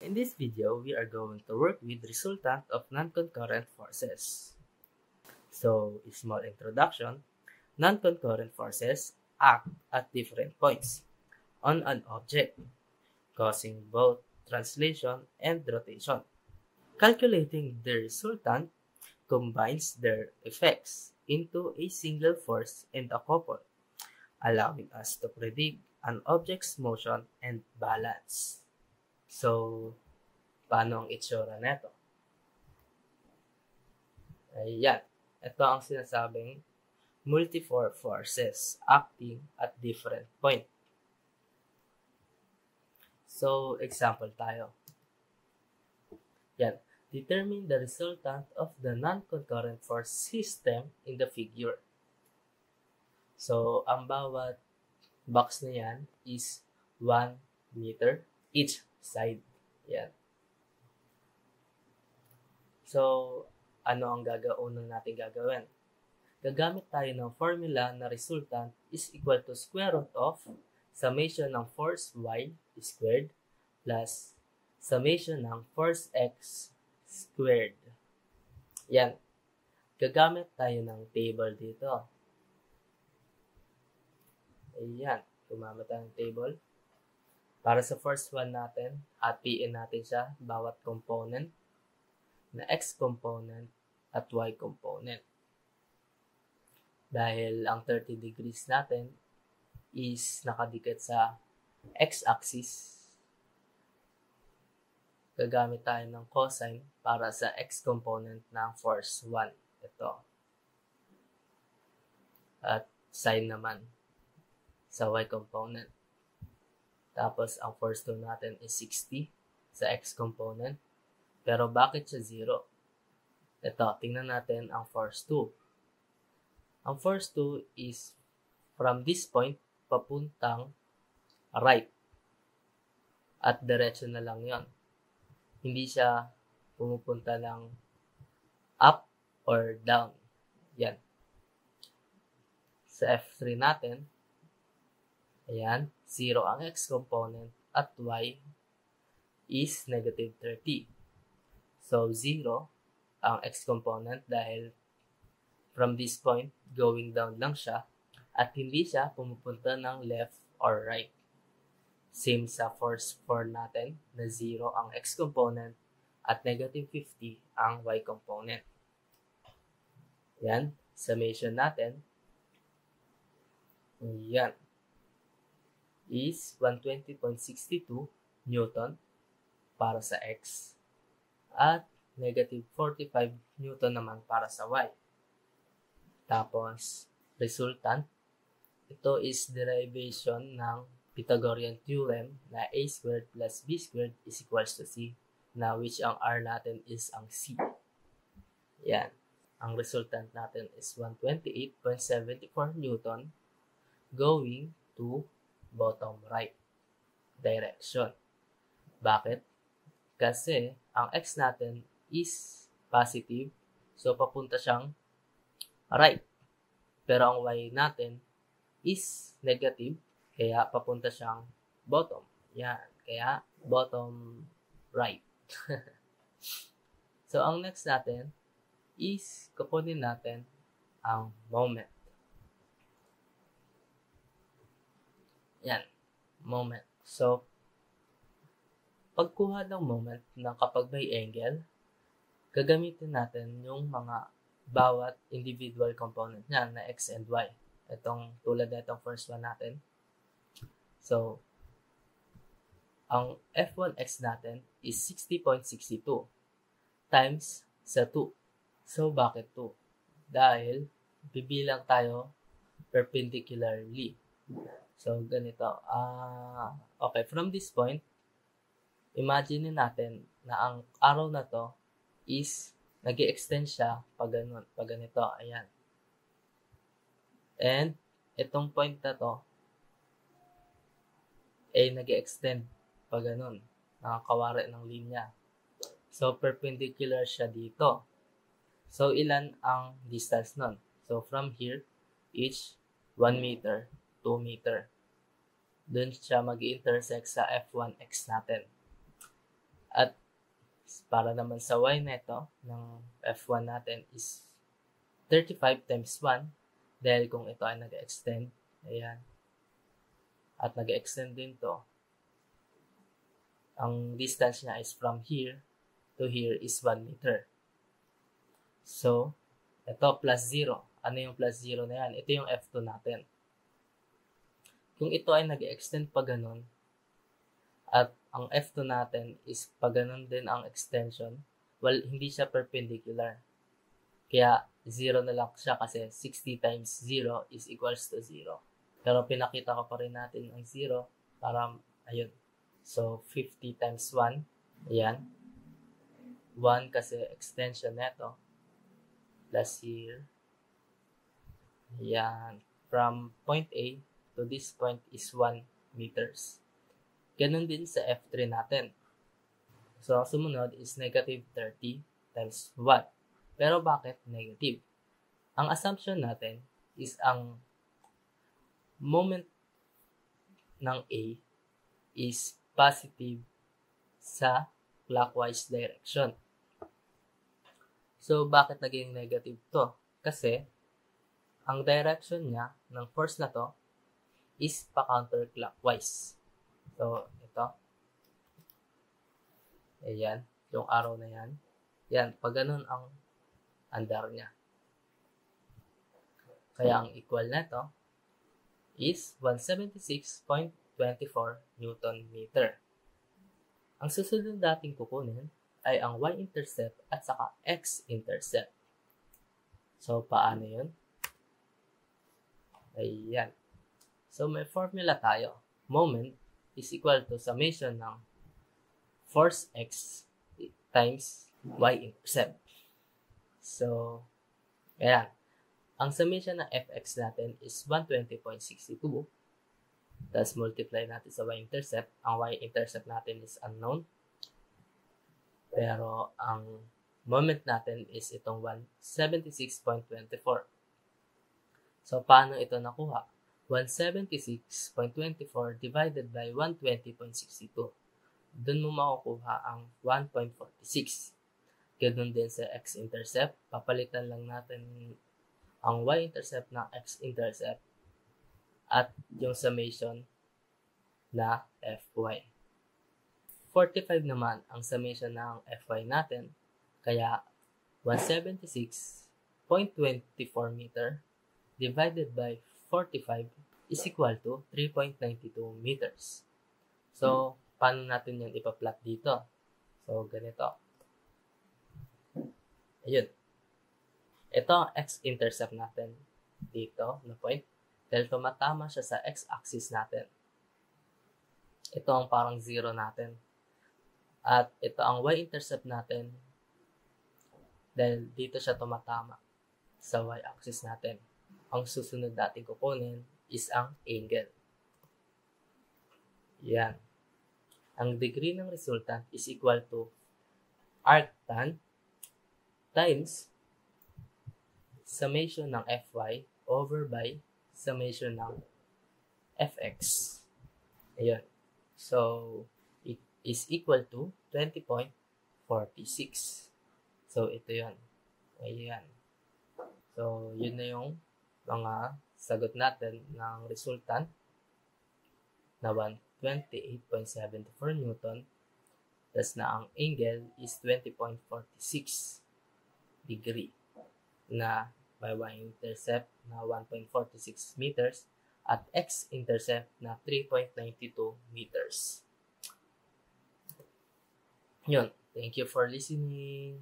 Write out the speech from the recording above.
In this video, we are going to work with resultant of non-concurrent forces. So, a small introduction. Non-concurrent forces act at different points on an object, causing both translation and rotation. Calculating the resultant combines their effects into a single force and a couple, allowing us to predict an object's motion and balance. So, paano ang itsura neto? Ayan. Ito ang sinasabing multiform forces acting at different point. So, example tayo. Yan. Determine the resultant of the non-concurrent force system in the figure. So, ang bawat box na yan is 1 meter each side. Yan. So, ano ang unang natin gagawin? Gagamit tayo ng formula na resultant is equal to square root of summation ng force y squared plus summation ng force x squared. Yan. Gagamit tayo ng table dito. Ayan. Gumamit tayo ng table. Para sa first one natin, hatiin natin siya bawat component na x component at y component. Dahil ang 30 degrees natin is nakadikit sa x-axis, gagamit tayo ng cosine para sa x component ng force 1. Ito. At sine naman sa y component. Tapos, ang force 2 natin is 60 sa x component. Pero bakit siya 0? Ito, tingnan natin ang force 2. Ang force 2 is from this point papuntang right. At diretso na lang yon. Hindi siya pumupunta lang up or down. Yan. Sa F3 natin, ayan, 0 ang x component at y is negative 30. So, 0 ang x component dahil from this point, going down lang siya at hindi siya pumupunta ng left or right. Same sa force 4 natin na 0 ang x component at negative 50 ang y component. Yan, summation natin. Yan. Is 120.62 Newton para sa x at negative 45 Newton naman para sa y. Tapos, resultant, ito is derivation ng Pythagorean theorem na a squared plus b squared is equals to c, na which ang r natin is ang c. Yan. Ang resultant natin is 128.74 Newton going to bottom right direction. Bakit? Kasi ang x natin is positive, so papunta siyang right. Pero ang y natin is negative, kaya papunta siyang bottom. Yan, kaya bottom right. So ang next natin is kukunin natin ang moment. Yan, moment. So, pagkuha ng moment na kapag may angle, gagamitin natin yung mga bawat individual component niya na x and y. Itong tulad na itong first one natin. So, ang f1x natin is 60.62 times sa 2. So, bakit 2? Dahil bibilang tayo perpendicularly. So, ganito. Okay, from this point, imagine natin na ang arrow na to is nag-i-extend siya pag ganito. Ayan. And, itong point na to ay nag-i-extend pag ganun. Nakakawari ng linya. So, perpendicular siya dito. So, ilan ang distance nun? So, from here, each 1 meter, 2 meter. Doon siya mag-intersect sa F1x natin. Para naman sa y neto ng F1 natin is 35 times 1 dahil kung ito ay nag-extend, ayan, at nag-extend din to, ang distance niya is from here to here is 1 meter. So, ito plus 0. Ano yung plus 0 na yan? Ito yung F2 natin. Kung ito ay nag-extend pa ganun, at ang F2 natin is pa ganun din ang extension, well, hindi siya perpendicular. Kaya 0 na lang siya kasi 60 times 0 is equals to 0. Pero pinakita ko pa rin natin ang 0 para, ayun. So, 50 times 1, ayan. 1 kasi extension neto, plus here, ayan. From point A to this point is 1 meters. Ganun din sa F3 natin. So, ang sumunod is negative 30 times 1. Pero bakit negative? Ang assumption natin is ang moment ng A is positive sa clockwise direction. So, bakit naging negative to? Kasi, ang direction niya ng force na to is pa-counterclockwise. So, ito. Ayan, yung arrow na yan. Yan, pag ganun ang andar niya. Kaya ang equal na to is 176.24 Newton meter. Ang susunod natin kukunin ay ang y-intercept at saka x-intercept. So, paano yun? Ayan. So, may formula tayo. Moment is equal to summation ng force x times y-intercept. So, ayan. Ang summation ng fx natin is 120.62. Tapos multiply natin sa y-intercept. Ang y-intercept natin is unknown. Pero ang moment natin is itong 176.24. So, paano ito nakuha? 176.24 divided by 120.62. Doon mo makukuha ang 1.46. Ganun din sa x-intercept. Papalitan lang natin ang y-intercept ng x-intercept at yung summation na fy. 45 naman ang summation ng fy natin. Kaya 176.24 meter divided by 45 is equal to 3.92 meters. So, paano natin yan ipa-plot dito? So, ganito. Ayun. Ito ang x-intercept natin dito na point. Dahil tumatama siya sa x-axis natin. Ito ang parang 0 natin. At ito ang y-intercept natin dahil dito siya tumatama sa y-axis natin. Ang susunod natin kukunin is ang angle. Yan. Ang degree ng resultant is equal to arctan times summation ng fy over by summation ng fx. Ayan. So, it is equal to 20.46. So, ito yun. Ayan. So, yun na yung mga sagot natin ng resultant na 128.74 Newton. Tapos na ang angle is 20.46 degree na by y-intercept na 1.46 meters at x-intercept na 3.92 meters. Yun. Thank you for listening.